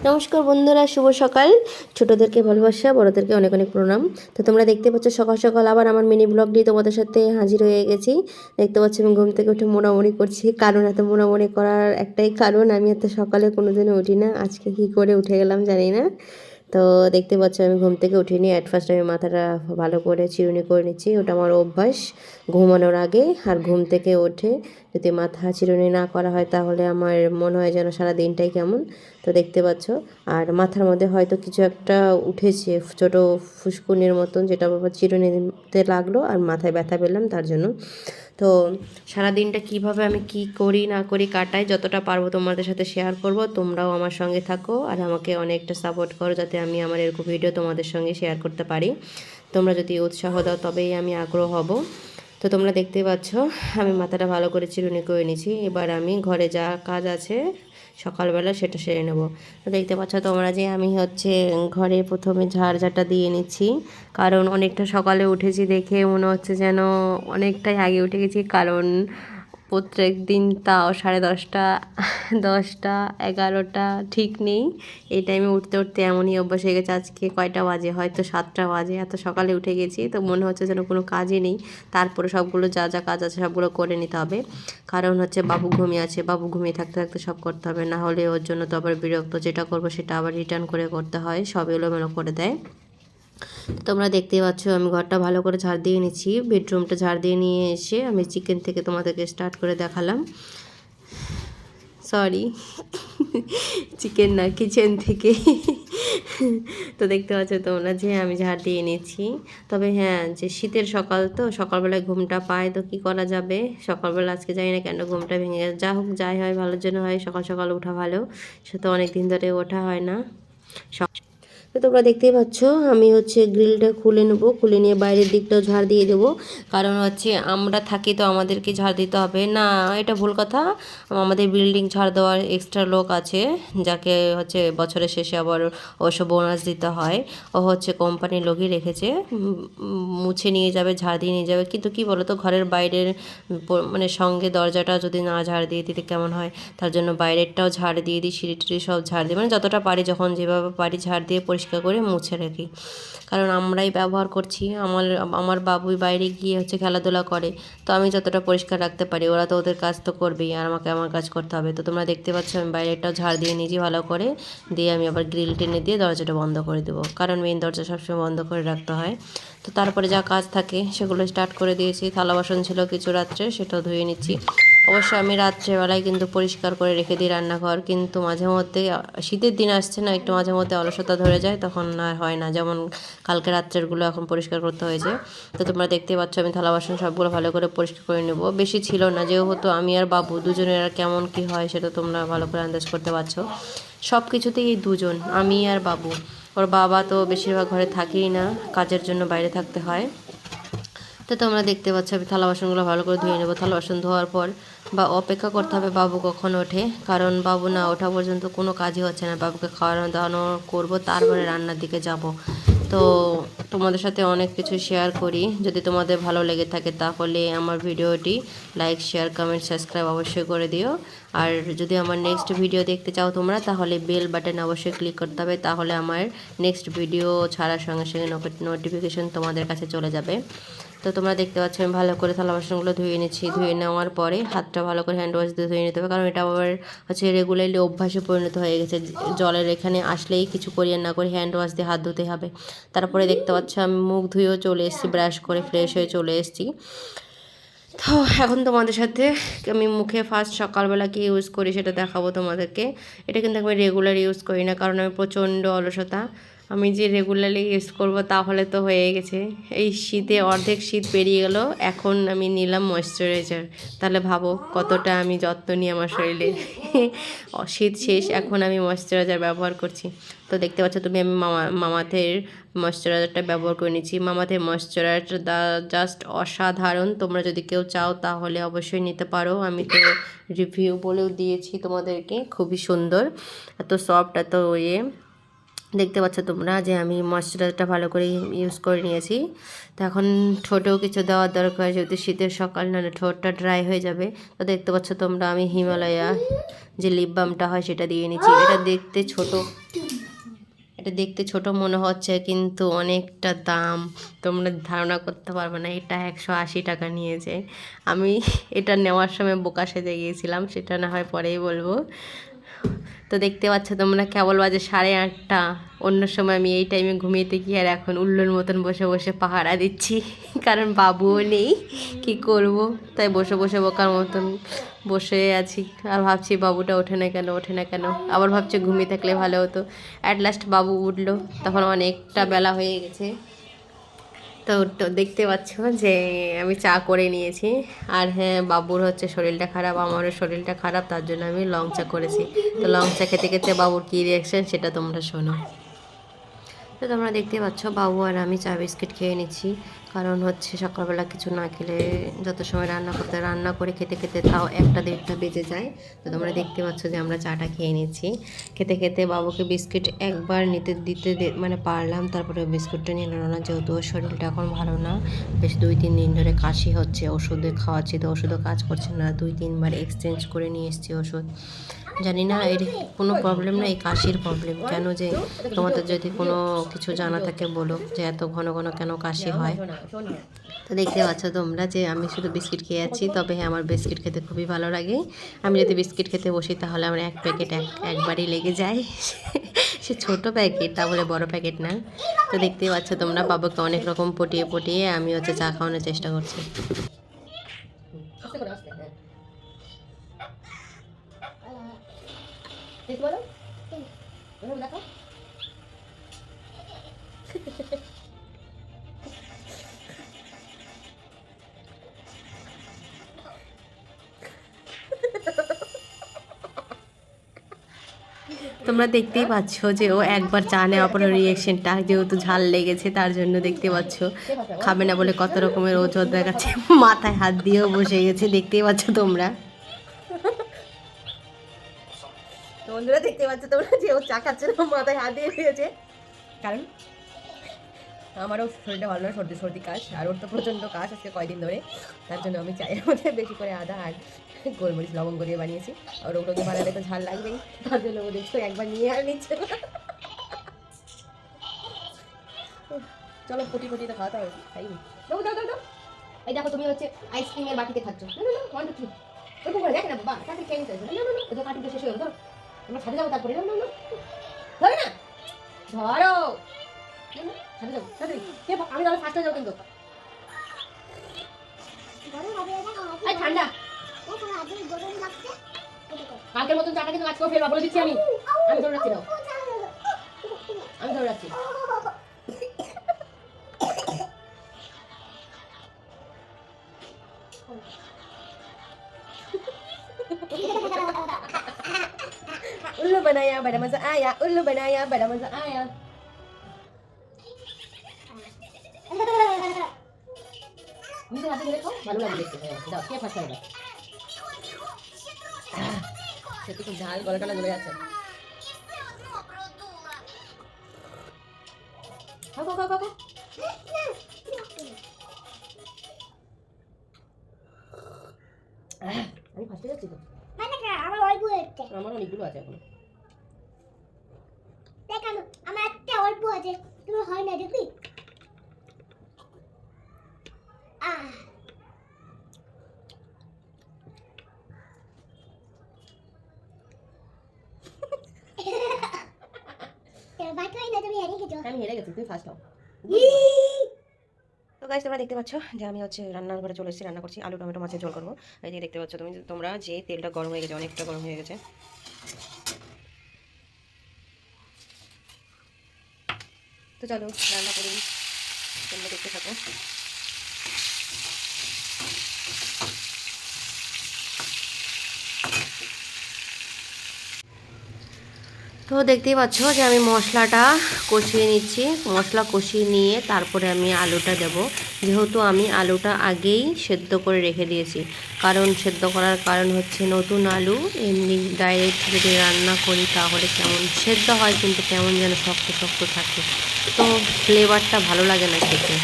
নমস্কার বন্ধুরা, শুভ সকাল। ছোটোদেরকে ভালোবাসা, বড়োদেরকে অনেক অনেক প্রণাম। তো তোমরা দেখতে পাচ্ছ সকাল সকাল আবার আমার মিনি ব্লগ নিয়ে তোমাদের সাথে হাজির হয়ে গেছি। দেখতে পাচ্ছ আমি ঘুম থেকে উঠে মোড়ামুড়ি করছি। কারণ এত মোড়ামুড়ি করার একটাই কারণ, আমি এত সকালে কোনোদিনও উঠি না। আজকে কী করে উঠে গেলাম জানি না। তো দেখতে পাচ্ছ আমি ঘুম থেকে উঠিনি। অ্যাট ফার্স্ট আমি মাথাটা ভালো করে চিরুনি করে নিচ্ছি, ওটা আমার অভ্যাস ঘুমানোর আগে। আর ঘুম থেকে উঠে যদি মাথা চিরুনি না করা হয় তাহলে আমার মনে হয় যেন সারা দিনটাই কেমন। তো দেখতে পাচ্ছ, আর মাথার মধ্যে হয়তো কিছু একটা উঠেছে ছোটো ফুসকুনির মতন, যেটা আবার চিরুনিতে লাগলো আর মাথায় ব্যথা পেলাম তার জন্য। তো সারাদিনটা কিভাবে আমি কি করি না করি কাটাই, যতটা পারবো তোমাদের সাথে শেয়ার করব। তোমরাও আমার সঙ্গে থাকো আর আমাকে অনেকটা সাপোর্ট করো, যাতে আমি আমার এরকম ভিডিও তোমাদের সঙ্গে শেয়ার করতে পারি। তোমরা যদি উৎসাহ দাও তবেই আমি আগ্রহ হব। তো তোমরা দেখতে পাচ্ছ আমি মাথাটা ভালো করে চিরুনি করে নিয়েছি। এবার আমি ঘরে যা কাজ আছে সকালবেলা সেটা সেরে নেব। তো দেখতে পাচ্ছ তোমরা যে আমি ঘরে প্রথমে ঝাড়টা দিয়ে নিচ্ছি, কারণ অনেকটা সকালে উঠেছি দেখে মনে হচ্ছে যেন অনেকটাই আগে উঠে গেছি। কারণ প্রত্যেক দিন তাও 10:30, 10টা, 11টা ঠিক নেই, এই টাইমে উঠতে উঠতে এমনই অভ্যাস হয়ে গেছে। আজকে কয়টা বাজে, হয়তো 7টা বাজে, এত সকালে উঠে গেছি। তো মনে হচ্ছে যেন কোনো কাজই নেই। তারপরে সবগুলো যা যা কাজ আছে সবগুলো করে নিতে হবে, কারণ বাবু ঘুমিয়ে আছে, বাবু ঘুমিয়ে থাকতে থাকতে সব করতে হবে, না হলে ওর জন্য তো আবার বিরক্ত। যেটা করবো সেটা আবার রিটার্ন করে করতে হয়, সব এলোমেলো করে দেয়। তোমরা দেখতেই পাচ্ছ আমি ঘরটা ভালো করে ঝাড় দিয়ে নিচ্ছি। বেডরুমটা ঝাড় দিয়ে নিয়ে এসে আমি চিকেন থেকে তোমাদেরকে স্টার্ট করে দেখালাম। সরি, চিকেন না, কিচেন থেকে। তো দেখতে পাচ্ছ তোমরা যে আমি ঝাড় দিয়ে নিচ্ছি। তবে হ্যাঁ, যে শীতের সকাল, তো সকালবেলায় ঘুমটা পায়, তো কি করা যাবে। সকালবেলা আজকে জানি না কেন ঘুমটা ভেঙে গেছে। যা হোক, যাই হয় ভালোর জন্য হয়। সকাল সকাল ওঠা ভালো, সে তো অনেক দিন ধরে ওঠা হয় না। তো তোমরা দেখতেই পাচ্ছ আমি গ্রিলটা খুলে নেব, খুলে নিয়ে বাইরের দিকটাও ঝাড় দিয়ে দেবো। কারণ আমরা থাকি তো আমাদেরকে ঝাড় দিতে হবে না, এটা ভুল কথা। আমাদের বিল্ডিং ঝাড় দেওয়ার এক্সট্রা লোক আছে, যাকে বছরের শেষে আবার অবশ্য বোনাস দিতে হয়। ও কোম্পানির লোকই রেখেছে, মুছে নিয়ে যাবে, ঝাড় দিয়ে নিয়ে যাবে। কিন্তু কি বলো তো, ঘরের বাইরের সঙ্গে দরজাটা যদি না ঝাড় দিয়ে দিতে কেমন হয়। তার জন্য বাইরেরটাও ঝাড় দিয়ে দিই, সিঁড়ি টিড়ি সব ঝাড় দিই, যতটা পারি, যখন যেভাবে পারি ঝাড় দিয়ে পরিষ্কার করে মুছে রাখি। কারণ আমরাই ব্যবহার করছি, আমার বাবুই বাইরে গিয়ে খেলাধুলা করে, তো আমি যতটা পরিষ্কার রাখতে পারি, ওরা তো ওদের কাজ তো করবেই, আর আমাকে আমার কাজ করতে হবে। তো তোমরা দেখতে পাচ্ছ আমি বাইরেটাও ঝাড় দিয়ে নিয়েছি ভালো করে, দিয়ে আমি আবার গ্রিল টেনে দিয়ে দরজাটা বন্ধ করে দেবো, কারণ মেইন দরজা সবসময় বন্ধ করে রাখতে হয়। তো তারপরে যা কাজ থাকে সেগুলো স্টার্ট করে দিয়েছি। থালা বাসন ছিল কিছু রাত্রে, সেটাও ধুয়ে নিচ্ছি। অবশ্য আমি রাত্রেবেলায় কিন্তু পরিষ্কার করে রেখে দিই রান্নাঘর, কিন্তু মাঝে মধ্যে শীতের দিন আসছে না, একটু মাঝে মধ্যে অলসতা ধরে যায়, তখন আর হয় না। যেমন কালকে রাত্রেরগুলো এখন পরিষ্কার করতে হয়েছে। তো তোমরা দেখতে পাচ্ছ আমি থালা বাসন সবগুলো ভালো করে পরিষ্কার করে নেব। বেশি ছিল না, যেহেতু আমি আর বাবু দুজনের আর কেমন কি হয় সেটা তোমরা ভালো করে আন্দাজ করতে পারছো। সব কিছুতেই এই দুজন, আমি আর বাবু। ওর বাবা তো বেশিরভাগ ঘরে থাকেই না, কাজের জন্য বাইরে থাকতে হয়। তো তোমরা দেখতে পাচ্ছ আমি থালা বাসনগুলো ভালো করে ধুয়ে নেবো। থালা বাসন ধোয়ার পর অপেক্ষা করতে হবে বাবু কখন ওঠে, কারণ বাবু না ওঠা পর্যন্ত কোনো কাজই হচ্ছে না। বাবুকে খাওয়ানো দাওয়ানো করবো, তারপরে রান্নার দিকে যাব। তো তোমাদের সাথে অনেক কিছু শেয়ার করি। যদি তোমাদের ভালো লেগে থাকে তাহলে আমার ভিডিওটি লাইক, শেয়ার, কমেন্ট, সাবস্ক্রাইব অবশ্যই করে দিও। আর যদি আমার নেক্সট ভিডিও দেখতে চাও তোমরা, তাহলে বেল বাটন অবশ্যই ক্লিক করতে হবে, তাহলে আমার নেক্সট ভিডিও ছাড়ার সঙ্গে সঙ্গে নোটিফিকেশন তোমাদের কাছে চলে যাবে। তো তোমরা দেখতে পাচ্ছ আমি ভালো করে থালা বাসনগুলো ধুয়ে নিচ্ছি। ধুয়ে নেওয়ার পরে হাতটা ভালো করে হ্যান্ড ওয়াশ দিয়ে ধুয়ে নিতে হবে, কারণ এটা আবার রেগুলারলি অভ্যাসে পরিণত হয়ে গেছে। জলের এখানে আসলেই কিছু করি আর না করি হ্যান্ড ওয়াশ দিয়ে হাত ধুতে হবে। তারপরে দেখতে পাচ্ছ আমি মুখ ধুয়েও চলে এসেছি, ব্রাশ করে ফ্রেশ হয়ে চলে এসেছি। তো এখন তোমাদের সাথে আমি মুখে ফার্স্ট সকালবেলা কি ইউজ করি সেটা দেখাবো তোমাদেরকে। এটা কিন্তু আমি রেগুলার ইউজ করি না, কারণ আমি প্রচণ্ড অলসতা। আমি যে রেগুলারলি ইউজ করব তাহলে তো হয়ে গেছে। এই শীতে অর্ধেক শীত পেরিয়ে গেল, এখন আমি নিলাম ময়েশ্চারাইজার। তাহলে ভাবো কতটা আমি যত্ন নিই আমার শরীরে। শীত শেষ, এখন আমি ময়েশ্চারাইজার ব্যবহার করছি। তো দেখতে পাচ্ছ তুমি আমি মামাথের ময়েশ্চারাইজারটা ব্যবহার করে নিচ্ছি। মামাথের ময়েশ্চারাইজারটা জাস্ট অসাধারণ। তোমরা যদি কেউ চাও তাহলে অবশ্যই নিতে পারো। আমি তো রিভিউ বলেও দিয়েছি তোমাদেরকে, খুবই সুন্দর, এত সফট, এত দেখতে পাচ্ছ তোমরা যে আমি ময়েশ্চারাইজারটা ভালো করে ইউজ করে নিয়েছি। তো এখন ঠোঁটেও কিছু দেওয়ার দরকার, যেহেতু শীতের সকাল, না ঠোঁটটা ড্রাই হয়ে যাবে। তো দেখতে পাচ্ছ তোমরা আমি হিমালয়া যে লিপ বামটা হয় সেটা দিয়ে নিচ্ছি। এটা দেখতে ছোট এটা দেখতে ছোট মনে হচ্ছে কিন্তু অনেকটা দাম, তোমরা ধারণা করতে পারবে না। এটা 180 টাকা নিয়েছে। আমি এটা নেওয়ার সময় বোকা সেজে গিয়েছিলাম, সেটা না হয় পরেই বলবো। তো দেখতে পাচ্ছ তোমরা, কেবল বাজে 8:30। অন্য সময় আমি এই টাইমে ঘুমিয়েতে কি আর এখন উল্লুর মতন বসে বসে পাহারা দিচ্ছি, কারণ বাবুও নেই, কি করব, তাই বসে বসে বোকার মতন বসে আছি। আর ভাবছি বাবুটা ওঠে না কেন, ওঠে না কেন, আবার ভাবছি ঘুমিয়ে থাকলে ভালো হতো। অ্যাট লাস্ট বাবু উঠলো, তখন অনেকটা বেলা হয়ে গেছে। তো দেখতে পাচ্ছ যে আমি চা করে নিয়েছি। আর হ্যাঁ, বাবুর হচ্ছে শরীরটা খারাপ, আমারও শরীরটা খারাপ, তার জন্য আমি লং চা করেছি। তো লং চা খেতে খেতে বাবুর কী রিয়াকশান সেটা তোমরা শোনো। তো তোমরা দেখতে পাচ্ছ বাবু আর আমি চা বিস্কিট খেয়ে নিচ্ছি, কারণ হচ্ছে সকালবেলা কিছু না খেলে যত সময় রান্না করে খেতে খেতে তাও 1-1:30 বেজে যায়। তো তোমরা দেখতে পাচ্ছ যে আমরা চাটা খেয়ে নিচ্ছি। খেতে খেতে বাবুকে বিস্কিট একবার দিতে মানে পারলাম, তারপরে বিস্কুটটা নিয়ে নিল না, যেহেতু ওর শরীরটা এখন ভালো না। বেশ 2-3 দিন ধরে কাশি হচ্ছে, ওষুধে খাওয়াচ্ছি তো ওষুধও কাজ করছে না, 2-3 বার এক্সচেঞ্জ করে নিয়ে এসেছি ওষুধ। জানি না এর কোনো প্রবলেম না, এই কাশির প্রবলেম কেন, যে তোমাদের যদি কোনো কিছু জানা থাকে বলো, যে এত ঘন ঘন কেন কাশি হয়। তো দেখতে পাচ্ছ তোমরা যে আমি শুধু বিস্কিট খেয়ে যাচ্ছি, তবে হ্যাঁ আমার বিস্কিট খেতে খুবই ভালো লাগে। আমি যদি বিস্কিট খেতে বসি তাহলে আমার 1 প্যাকেট একবারই লেগে যায়, সে ছোটো প্যাকেট, তা বলে বড়ো প্যাকেট না। তো দেখতেই পাচ্ছ তোমরা, বাবুকে অনেক রকম পটিয়ে পটিয়ে আমি হচ্ছে চা খাওয়ানোর চেষ্টা করছি। তোমরা দেখতেই পাচ্ছ যে ও একবার চা নেওয়ার পরে রিয়েকশনটা, যেহেতু ঝাল লেগেছে তার জন্য দেখতে পাচ্ছ খাবে না বলে কত রকমের ওজোর দেখাচ্ছে, মাথায় হাত দিয়েও বসে গেছে, দেখতেই পাচ্ছ তোমরা। তো বন্ধুরা দেখতে পাচ্ছ তোমরা যে ও চা খাচ্ছে না, মাথায় হাত দিয়ে দিয়েছে, কারণ আমারও শরীরটা ভালো না, সর্দি সর্দি কাশ, আর ওর তো প্রচণ্ড কাশ আজকে কয়দিন ধরে। তার জন্য আমি চায়ের মধ্যে বেশি করে আদা আর গোলমরিচ লবঙ্গ দিয়ে বানিয়েছি, আর ওগুলোকে বানালে তো ঝাল লাগবেই, তার জন্য ও দেখছো একবার নিয়ে আর নিচ্ছে। চলো ফুটি ফুটি তো খাওয়াতে হবে, খাইনি। দাও দাও দাও দাও, এই দেখো তুমি হচ্ছে আইসক্রিমের বাটিতে খাচ্ছ। না না না, 1 2 3 ওরকম করে দেখ না বাবা, তাতে খেয়ে নিতে হবে। না না না, ওটা কাটিতে শেষ হয়ে গেল, ধরো আমরা ছাদে যাবো তারপরে। না না না, ধরো না, ধরো, ছাদে যাবো ছাদে, আমি তাহলে ফার্স্ট হয়ে যাবো কিন্তু। ঠান্ডা কালকের মতন চাটা কিন্তু আজকেও ফেলবা বলে দিচ্ছি আমি, আমি ধরে রাখছি, আমি ধরে রাখছি। उल्लू बनाया बड़ा मजा आया, उल्लू बनाया बड़ा मजा आया। নিজের হাতে ধরে খাও, ভালো লাগে দেখতে। দাও, কে ফার্স্ট হবে? সেটা তো ঝাল, গলাটা জ্বলে যাচ্ছে। খাও খাও খাও খাও। আমি ফার্স্টে যাচ্ছি তো, আমার অনেকগুলো আছে এখন। দেখ আমার একটা অল্প আছে, তুমি হয় না দেখবি। আমি হেরে গেছি, তুমি ফার্স্ট হও। তো গাইস তোমরা দেখতে পাচ্ছ যে আমি হচ্ছে রান্নার ঘরে চলে এসেছি, রান্না করছি আলু টমেটো মাছের ঝোল করবো। এই যে দেখতে পাচ্ছ তোমরা যে তেলটা গরম হয়ে গেছে, অনেকটা গরম হয়ে গেছে। তো চলো রান্না করে দিই, তোমরা দেখতে থাকো। তো দেখতেই পাচ্ছ যে আমি মশলাটা কষিয়ে নিচ্ছি, মশলা কষিয়ে নিয়ে তারপরে আমি আলুটা দেব, যেহেতু আমি আলুটা আগেই সেদ্ধ করে রেখে দিয়েছি। কারণ সেদ্ধ করার কারণ হচ্ছে নতুন আলু এমনি ডাইরেক্ট যদি রান্না করি তাহলে কেমন সেদ্ধ হয় কিন্তু কেমন যেন শক্ত শক্ত থাকে, তো ফ্লেভারটা ভালো লাগে না খেতে।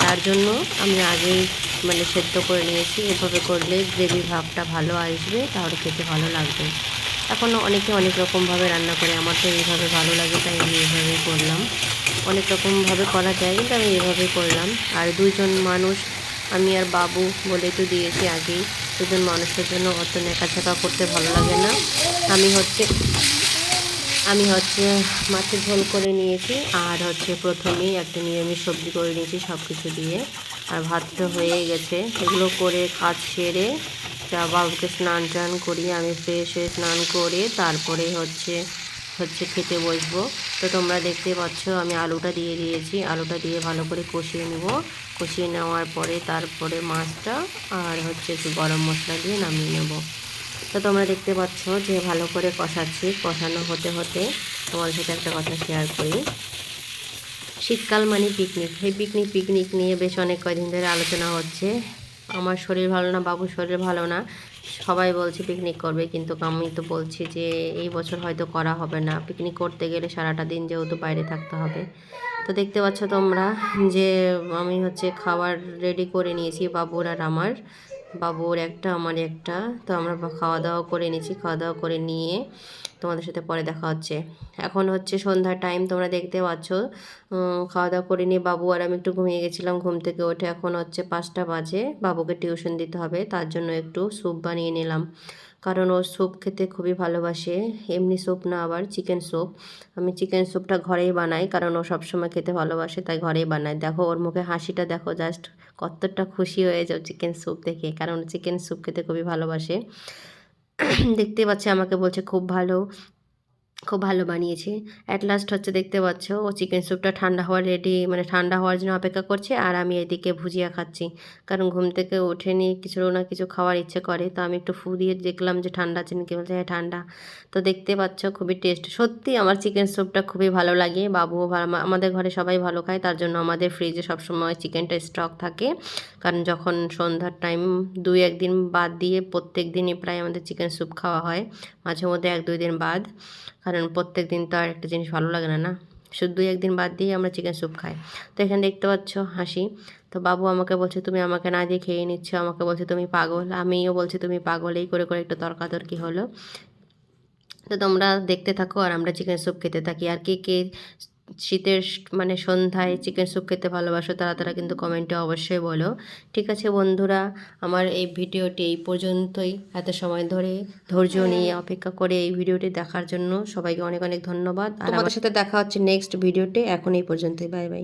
তার জন্য আমি আগেই মানে সেদ্ধ করে নিয়েছি, এভাবে করলে গ্রেভি ভাবটা ভালো আসবে, তাহলে খেতে ভালো লাগবে। এখনও অনেকে অনেক রকমভাবে রান্না করে, আমার তো এইভাবে ভালো লাগে তাই আমি এইভাবেই করলাম। অনেক রকমভাবে করা যায় কিন্তু আমি এইভাবেই করলাম। আর 2জন মানুষ, আমি আর বাবু বলেই তো দিয়েছি আগেই, 2জন মানুষের জন্য অত নেকাঝেকা করতে ভালো লাগে না। আমি হচ্ছে মাছের ঝোল করে নিয়েছি, আর হচ্ছে প্রথমেই একটা নিরামিষ সবজি করে নিয়েছি সব কিছু দিয়ে। আর ভাতটা হয়ে গেছে, এগুলো করে কাজ সেরে বাবুকে স্নান টান করিয়ে আমি ফ্রেশ হয়ে স্নান করে তারপরে হচ্ছে খেতে বসবো। তো তোমরা দেখতে পাচ্ছ আমি আলুটা দিয়ে দিয়েছি, আলুটা দিয়ে ভালো করে কষিয়ে নেব। কষিয়ে নেওয়ার পরে তারপরে মাছটা আর হচ্ছে একটু গরম মশলা দিয়ে নামিয়ে নেব। তো তোমরা দেখতে পাচ্ছ যে ভালো করে কষাচ্ছি, কষানো হতে হতে তোমাদের সাথে একটা কথা শেয়ার করি। শীতকাল মানে পিকনিক, এই পিকনিক নিয়ে বেশ অনেক কয়দিন ধরে আলোচনা হচ্ছে। আমার শরীর ভালো না, বাবুর শরীর ভালো না, সবাই বলছে পিকনিক করবে, কিন্তু আমি তো বলছি যে এই বছর হয়তো করা হবে না। পিকনিক করতে গেলে সারাটা দিন যেহেতু বাইরে থাকতে হবে। তো দেখতে পাচ্ছ তোমরা যে আমি হচ্ছে খাবার রেডি করে নিয়েছি, বাবুর আর আমার, বাবুর একটা আমার একটা। তো আমরা খাওয়া দাওয়া করে নিয়েছি, খাওয়া দাওয়া করে নিয়ে তোমাদের সাথে পরে দেখা হচ্ছে। এখন হচ্ছে সন্ধ্যার টাইম, তোমরা দেখতে পাচ্ছ। খাওয়া দাওয়া করে নিয়ে বাবু আর আমি একটু ঘুমিয়ে গেছিলাম, ঘুম থেকে উঠে এখন হচ্ছে 5টা বাজে, বাবুকে টিউশন দিতে হবে, তার জন্য একটু স্যুপ বানিয়ে নিলাম। কারণ ও স্যুপ খেতে খুবই ভালোবাসে, এমনি স্যুপ না, আবার চিকেন স্যুপ। আমি চিকেন স্যুপটা ঘরেই বানাই, কারণ ও সবসময় খেতে ভালোবাসে তাই ঘরেই বানাই। দেখো ওর মুখে হাসিটা দেখো, জাস্ট কতটা খুশি হয়ে যাও চিকেন স্যুপ দেখে, কারণ চিকেন স্যুপ খেতে খুবই ভালোবাসে। দেখতে পাচ্ছে আমাকে বলছে খুব ভালো বানিয়েছি। অ্যাট লাস্ট হচ্ছে দেখতে পাচ্ছ ও চিকেন স্যুপটা ঠান্ডা হওয়ার মানে ঠান্ডা হওয়ার জন্য অপেক্ষা করছে, আর আমি এদিকে ভুজিয়া খাচ্ছি। কারণ ঘুম থেকে ওঠেনি, কিছু না কিছু খাওয়ার ইচ্ছে করে, তো আমি একটু ফু দিয়ে দেখলাম যে ঠান্ডা আছে নাকি, বলছে হ্যাঁ ঠান্ডা। তো দেখতে পাচ্ছ খুবই টেস্ট, সত্যি আমার চিকেন স্যুপটা খুবই ভালো লাগে। বাবুও আমাদের ঘরে সবাই ভালো খায়, তার জন্য আমাদের ফ্রিজে সবসময় চিকেনটা স্টক থাকে। কারণ যখন সন্ধ্যার টাইম 2-1 দিন বাদ দিয়ে প্রত্যেক দিনই প্রায় আমাদের চিকেন স্যুপ খাওয়া হয়, মাঝে মধ্যে 1-2 দিন বাদ। কারণ প্রত্যেক দিন তো আর একটা জিনিস ভালো লাগে না, না, শুধু 2-1 দিন বাদ দিয়ে আমরা চিকেন স্যুপ খাই। তো এখানে দেখতে পাচ্ছ হাসি। তো বাবু আমাকে বলছে তুমি আমাকে না দিয়ে খেয়ে নিচ্ছ, আমাকে বলছে তুমি পাগল, আমিও বলছি তুমি পাগল, এই করে করে একটু তর্কাতর্কি হলো। তো তোমরা দেখতে থাকো আর আমরা চিকেন স্যুপ খেতে থাকি। আর কে কে শীতের মানে সন্ধ্যায় চিকেন স্যুপ খেতে ভালোবাসো তারা কিন্তু কমেন্টে অবশ্যই বলো। ঠিক আছে বন্ধুরা, আমার এই ভিডিওটি এই পর্যন্তই। এত সময় ধরে ধৈর্য নিয়ে অপেক্ষা করে এই ভিডিওটি দেখার জন্য সবাইকে অনেক অনেক ধন্যবাদ। আর তোমাদের সাথে দেখা হচ্ছে নেক্সট ভিডিওতে, এখন এই পর্যন্তই, বাই বাই।